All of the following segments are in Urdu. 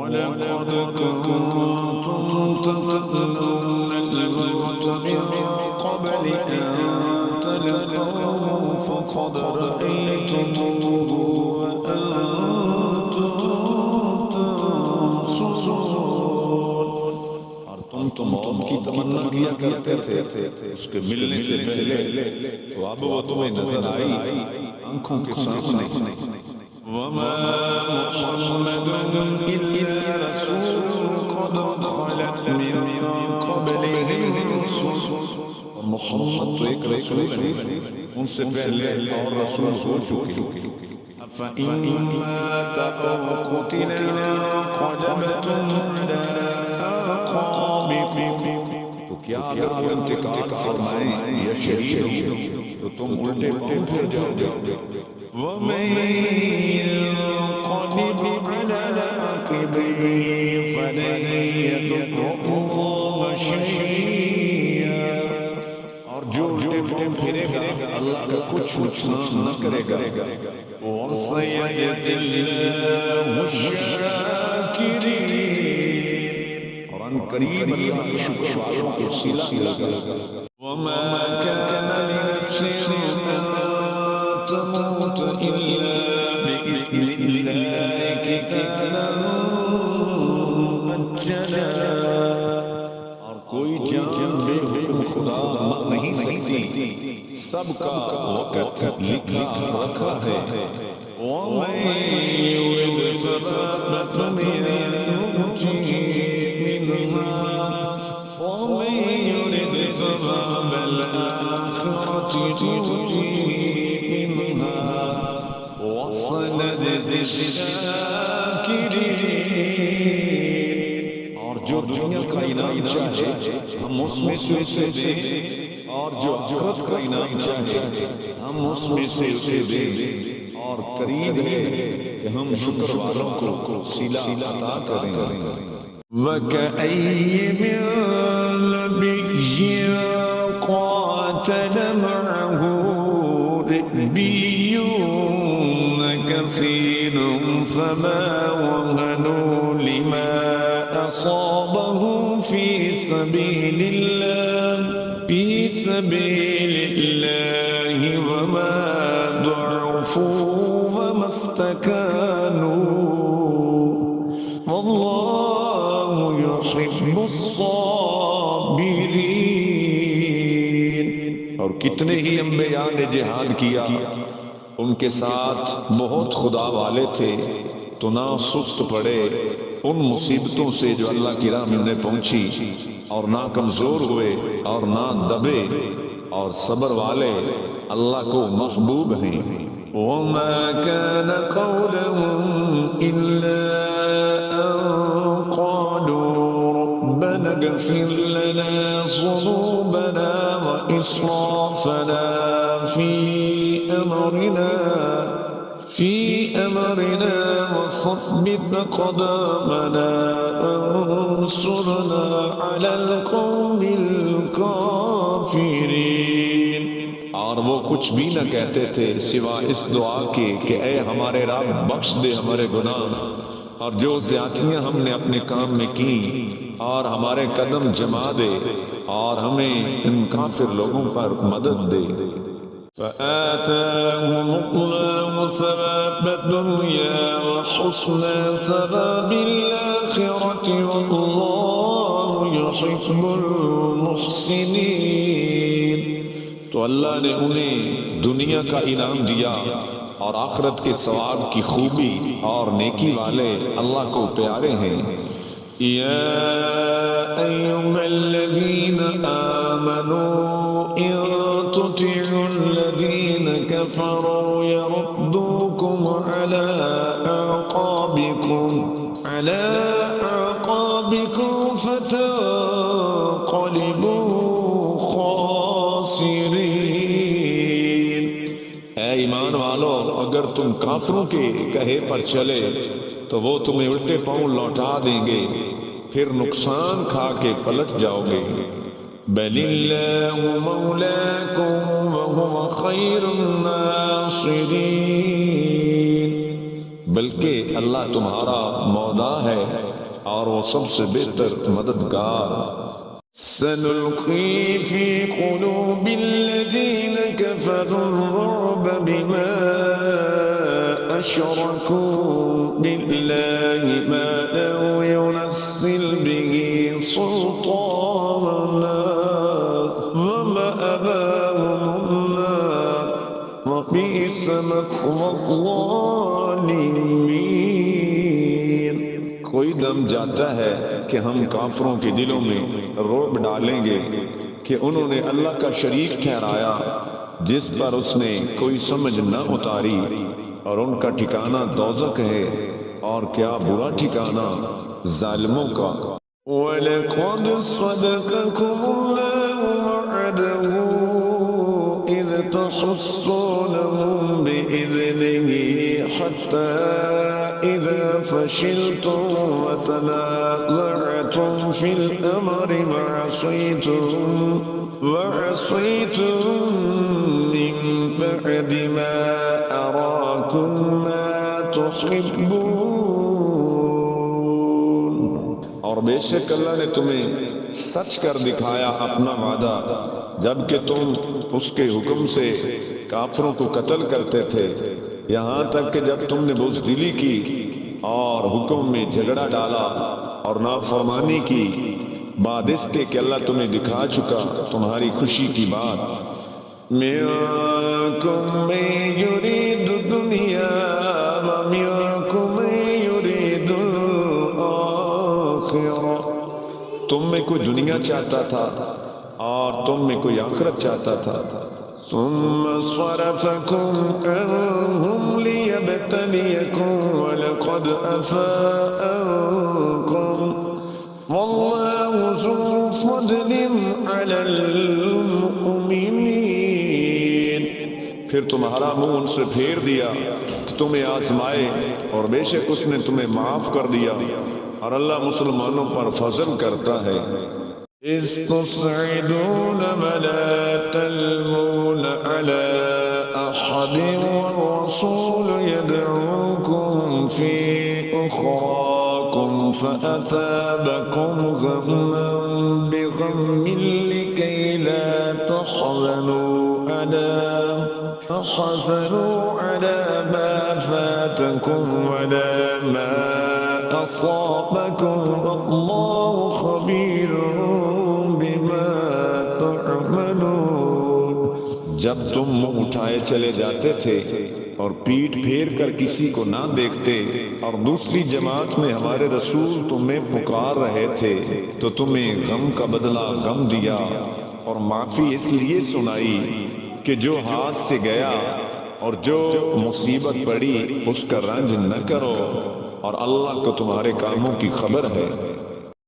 وَلَقَدْ كُنْتُمْ تَمَنُّونَ الْمَوْتَ مِنْ قَبْلِ أَنْ تَلْقَوْهُ فَقَدْ رَأَيْتُمُوهُ وَأَنْتُمْ تَنْظُرُونَ۔ اور تم موت کی تمنا کیا کرتے تھے اس کے ملنے سے پہلے، تو اب وہ تمہیں نظر آئی آنکھوں کے سامنے۔ وَمَا مُحَمَّدٌ إِلَّا رَسُولٌ قَدْ خَلَتْ مِن قَبْلِهِ الرُّسُلُ۔ اور محمد تو ایک رسول ہے، ان سے پہلے اور رسول ہو چکے۔ أَفَإِن مَّاتَ أَوْ قُتِلَ انقلبتم عَلَىٰ أَعْقَابِكُمْ۔ تو کیا اگر وہ انتقال فرمائیں یا شہید ہو تو تم الٹے پاؤں پھر جاؤ گے۔ وَمَن يَنقَلِبْ عَلَىٰ عَقِبَيْهِ فَلَن يَضُرَّ اللَّهَ شَيْئًا۔ اور جو الٹے پھرے گا اللہ کا کچھ نقصان نہ کرے گا۔ وَسَيَجْزِي اللَّهُ الشَّاكِرِينَ۔ اور ان قریب اللہ کے شکر والوں کو صلہ لگا۔ وَمَا كَانَ لِنَفْسٍ أَن تَمُوتَ إِلَّا بِإِذْنِ اللَّهِ كِتَابًا مُّؤَجَّلًا۔ اور کوئی جان بے حکم خدا مر نہیں سکتی، سب کا وقت لکھا رکھا ہے۔ وَمَن يُرِدْ ثَوَابَ الدُّنْيَا نُؤْتِهِ مِنْهَا وَمَن يُرِدْ ثَوَابَ الْآخِرَةِ نُؤْتِهِ مِنْهَا وَسَنَجْزِي الشَّاكِرِينَ۔ اور جو دنیا کا انعام چاہے ہم اس میں سے اسے دیں، اور جو آخرت کا انعام چاہے ہم اس میں سے اسے دیں۔ اور قریب ہے کہ ہم شکر والوں کو صلہ عطا کریں۔ وَكَأَيٍّ مِّن نَّبِيٍّ قَاتَلَ مَعَهُ رِبِّيُّونَ كَثِيرٌ فَمَا وَهَنُوا لِمَا أَصَابَهُمْ فِي سَبِيلِ اللَّهِ وَمَا ضَعُفُوا وَمَا اسْتَكَانُوا وَاللَّهُ يُحِبُّ الصَّابِرِينَ۔ اور کتنے ہی انبیاء نے جہاد کیا، ان کے ساتھ بہت خدا والے تھے، تو نہ سست پڑے ان مصیبتوں سے جو اللہ کی راہ میں پہنچی، اور نہ کمزور ہوئے اور نہ دبے، اور صبر والے اللہ کو محبوب ہیں۔ وَمَا كَانَ قَوْلَهُمْ إِلَّا أَن قَالُوا رَبَّنَا اغْفِرْ لَنَا ذُنُوبَنَا وَإِسْرَافَنَا في أمرنا وثبت أقدامنا وانصرنا على القوم الكافرين۔ اور وہ کچھ بھی نہ کہتے تھے سوا اس دعا کے کہ اے ہمارے رب بخش دے ہمارے گناہ، اور جو زیادتیاں ہم نے اپنے کام میں کی، اور ہمارے قدم جما دے، اور ہمیں ان کافر لوگوں پر مدد دے۔ فآتاهم الله ثواب الدنيا وحسن ثواب الآخرة والله يحب المحسنين۔ تو اللہ نے انہیں دنیا کا انعام دیا اور آخرت کے ثواب کی خوبی، اور نیکی والے اللہ کو پیارے ہیں۔ یا ایھا الذین آمنوا ان تطیعوا الذین کفروا یردوکم علی اعقابکم فتنقلبوا خاسرین۔ اے ایمان والو، اگر تم کافروں کے کہے پر چلے تو وہ تمہیں الٹے پاؤں لوٹا دیں گے، پھر نقصان کھا کے پلٹ جاؤ گے۔ بل اللہ مولاکم وہو خیر الناصرین۔ بلکہ اللہ تمہارا مولا ہے اور وہ سب سے بہتر مددگار۔ سنلقي في قلوب الذين كفروا الرعب بما أشركوا بالله ما لم ينزل به سلطانا ومأواهم النار وبئس مثوى الظالمين۔ کوئی دم جاتا ہے کہ ہم کافروں کے دلوں میں رعب ڈالیں گے کہ انہوں نے اللہ کا شریک ٹھہرایا جس پر اس نے کوئی سمجھ نہ اتاری، اور ان کا ٹھکانہ دوزخ ہے، اور کیا برا ٹھکانہ ظالموں کا۔ وَلَقَدْ صَدَقَكُمُ اللَّهُ وَعْدَهُ إِذْ تَحُسُّونَهُم بِإِذْنِهِ حَتَّى إِذَا فَشِلْتُمْ وَتَنَازَعْتُمْ فِي الْأَمْرِ وَعَصَيْتُمْ مِنْ بَعْدِ مَا أَرَاكُمْ مَا تُحِبُّونَ۔ اور بے شک اللہ نے تمہیں سچ کر دکھایا اپنا وعدہ، جبکہ تم اس کے حکم سے کافروں کو قتل کرتے تھے، یہاں تک کہ جب تم نے بزدلی کی اور حکم میں جھگڑا ڈالا اور نافرمانی کی، بعد اس کے کہ اللہ تمہیں دکھا چکا تمہاری خوشی کی بات۔ منكم من يريد الدنيا ومنكم من يريد الآخرة۔ تم میں کوئی دنیا چاہتا تھا اور تم میں کوئی آخرت چاہتا تھا۔ ثم صرفكم عنهم ليبتليكم ولقد عفا عنكم والله ذو فضل على المؤمنين۔ پھر تمہارا منہ ان سے پھیر دیا کہ تمہیں آزمائے، اور بے شک اس نے تمہیں معاف کر دیا، اور اللہ مسلمانوں پر فضل کرتا ہے۔ إذ تصعدون ولا تلوون على أحد والرسول يدعوكم في أخراكم فأثابكم غما بغم لكي لا تحزنوا على ما فاتكم ولا ما أصابكم والله خبير بما تعملون۔ جب تم منہ اٹھائے چلے جاتے تھے اور پیٹھ پھیر کر کسی کو نہ دیکھتے، اور دوسری جماعت میں ہمارے رسول تمہیں پکار رہے تھے، تو تمہیں غم کا بدلہ غم دیا، اور معافی اس لیے سنائی کہ جو ہاتھ سے گیا اور جو مصیبت پڑی اس کا رنج نہ کرو، اور اللہ کو تمہارے کاموں کی خبر ہے۔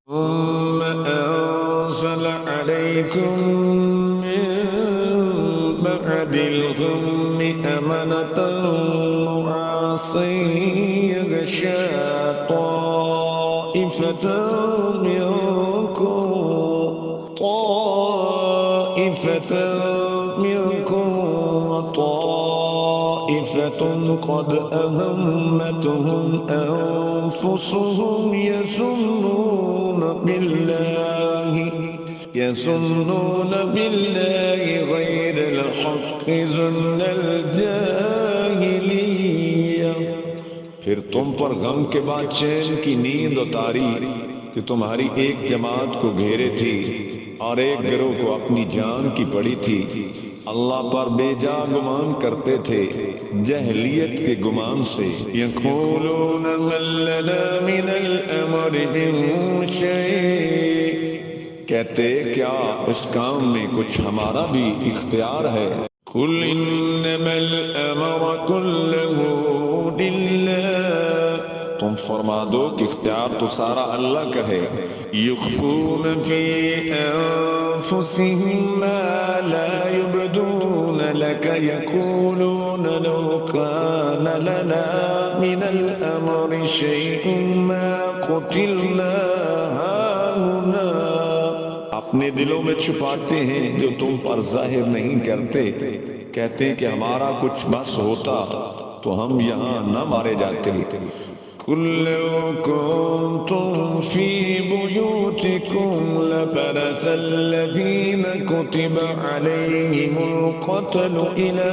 ثم أنزل عليكم من بعد الغم أمنة نعاسا يغشى طائفة منكم وطائفة قد أهمتهم أنفسهم يظنون بالله غير الحق ظن الجاهلية۔ پھر تم پر غم کے بعد چین کی نیند اتاری کہ تمہاری ایک جماعت کو گھیرے تھی اور ایک گروہ کو اپنی جان کی پڑی تھی، اللہ پر بے جا گمان کرتے تھے جہلیت کے گمان سے۔ يقولون هل لنا من الأمر من شيء۔ کہتے کیا اس کام میں کچھ ہمارا بھی اختیار ہے؟ قل إنما الأمر كله لله۔ تم فرما دو کہ اختیار تو سارا اللہ کا ہے۔ يخفون في أنفسهم ما لا يبدون لك يقولون لو كان لنا من الأمر شيء ما قتلنا هاهنا۔ اپنے دلوں میں چھپاتے ہیں جو تم پر ظاہر نہیں کرتے، کہتے ہیں کہ ہمارا کچھ بس ہوتا تو تو ہم یہاں نہ مارے جاتے. قل لو كنتم في بيوتكم لبرز الذين كتب عليهم القتل إلى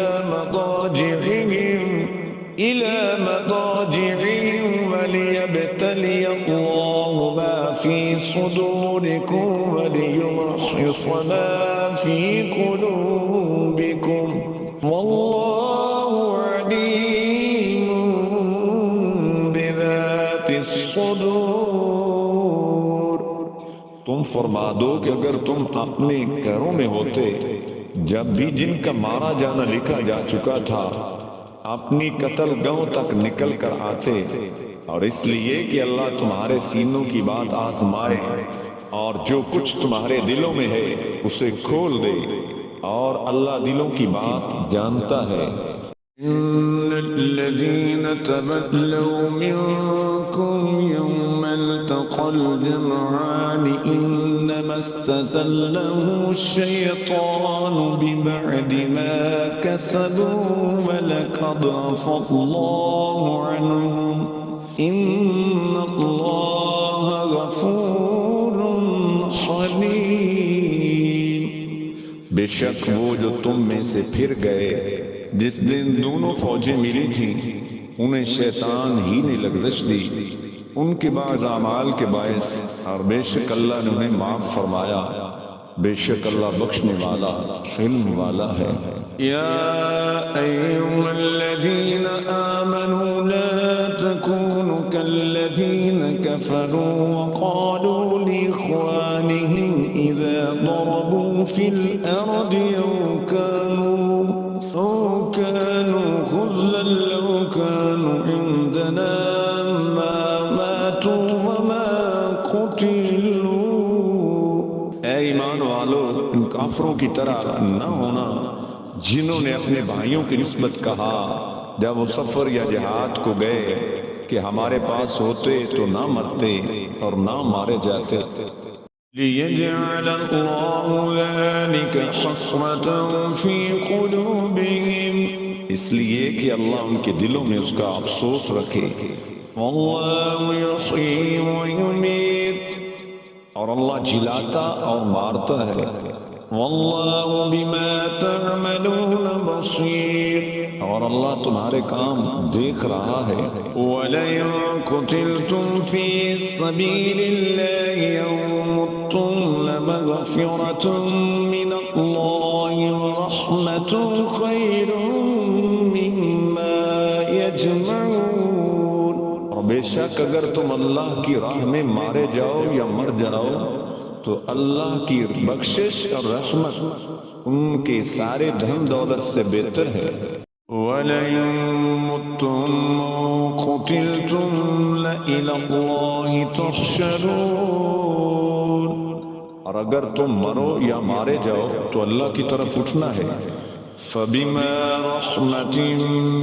مضاجعهم وليبتلي الله ما في صدوركم وليمحص ما في قلوبكم والله عليم بذات الصدور. تم فرما دو کہ اگر تم اپنے گھروں میں ہوتے جب بھی جن کا مارا جانا لکھا جا چکا تھا اپنی قتل گاہوں تک نکل کر آتے، اور اس لیے کہ اللہ تمہارے سینوں کی بات آزمائے اور جو کچھ تمہارے دلوں میں ہے اسے کھول دے، اور اللہ دلوں کی بات جانتا ہے. إن الذين تولوا منكم يوم التقى الجمعان إنما استزلهم الشيطان ببعد ما كسبوا ولقد عفا الله عنهم إن الله غفور حليم. بے شک وہ جو تم میں سے پھر گئے جس دن دونوں فوجیں ملی تھیں انہیں شیطان ہی نے لغزش دی ان کے بعض اعمال کے باعث، اور بے شک اللہ نے انہیں معاف فرمایا، بے شک اللہ بخشنے والا علم والا ہے. يا أيها الذين آمنوا لا تكونوا كالذين كفروا وقالوا لإخوانهم إذا ضربوا في الأرض أو كانوا غزلا لو كانوا عندنا ما ماتوا وما قتلوا. اے ایمان والو، ان کافروں کی طرح نہ ہونا جنہوں نے اپنے بھائیوں کی نسبت کہا جب وہ سفر یا جہاد کو گئے کہ ہمارے پاس ہوتے تو نہ مرتے اور نہ مارے جاتے. ليجعل الله ذلك حسرة في قلوبهم، اس لیے کہ اللہ ان کے دلوں میں اس کا افسوس رکھے. والله يحيي ويميت، اور اللہ جلاتا اور مارتا ہے. والله بما تعملون بصير، اور اللہ تمہارے کام دیکھ رہا ہے. ولئن قتلتم في سبيل الله أو متم لمغفرة من الله ورحمة خير مما يجمعون. اور بے شک اگر تم اللہ کی راہ میں مارے جاؤ یا مر جاؤ تو اللہ کی بخشش اور رحمت ان کے سارے دھن دولت سے بہتر ہے. وَلَئِن مُتُّمْ أَوْ قُتِلْتُمْ لَإِلَى اللَّهِ تُحْشَرُونَ. اور اگر تم مرو یا مارے جاؤ تو اللہ کی طرف اٹھنا ہے. فَبِمَا رَحْمَةٍ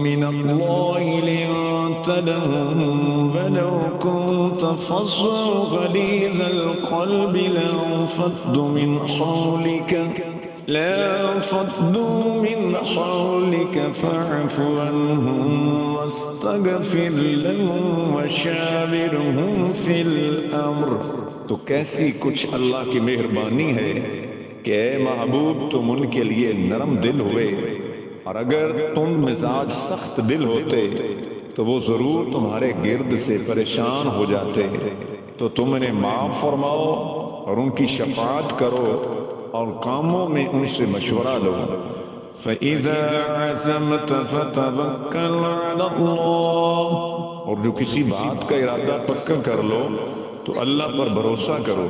مِّنَ اللَّهِ لِنتَ لَهُمْ وَلَوْ كُنتَ فَظًّا غَلِيظَ الْقَلْبِ لَانفَضُّوا مِنْ حَوْلِكَ فَاعْفُ عَنْهُمْ وَاسْتَغْفِرْ لَهُمْ وَشَاوِرْهُمْ فِي الْأَمْرِ. تو کیسی کچھ اللہ کی مہربانی ہے کہ اے محبوب تم ان کے لیے نرم دل ہوئے، اور اگر تم مزاج سخت دل ہوتے تو وہ ضرور تمہارے گرد سے پریشان ہو جاتے. تو تم انہیں معاف فرماؤ اور ان کی شفاعت کرو اور کاموں میں ان سے مشورہ لو. فَإِذَا عَزَمْتَ فَتَوَكَّلْ عَلَى اللَّهِ، اور جو کسی بات کا ارادہ پکا کر لو تو اللہ پر بھروسہ کرو.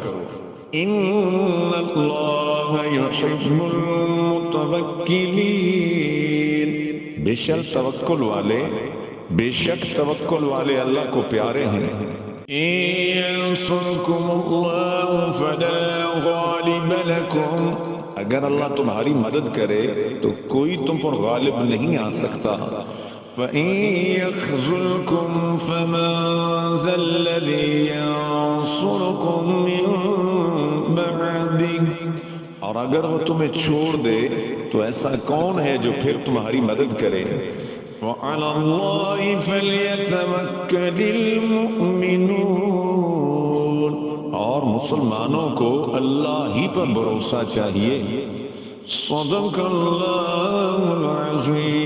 إِنَّ اللَّهَ يُحِبُّ الْمُتَوَكِّلِينَ، بے شک توکل والے اللہ کو پیارے ہیں. إِن يَنصُرْكُمُ اللَّهُ فَلَا غَالِبَ لَكُمْ، اگر اللہ تمہاری مدد کرے تو کوئی تم پر غالب نہیں آ سکتا. وَإِن يَخْذُلْكُمْ فَمَن ذَا الَّذِي يَنصُرُكُم مِّن بَعْدِهِ، اور اگر وہ تمہیں چھوڑ دے تو ایسا کون ہے جو پھر تمہاری مدد کرے. وعلى الله فليتوكل المؤمنون، اور مسلمانوں کو اللہ ہی پر بھروسہ چاہیے۔ صدق اللہ العظیم۔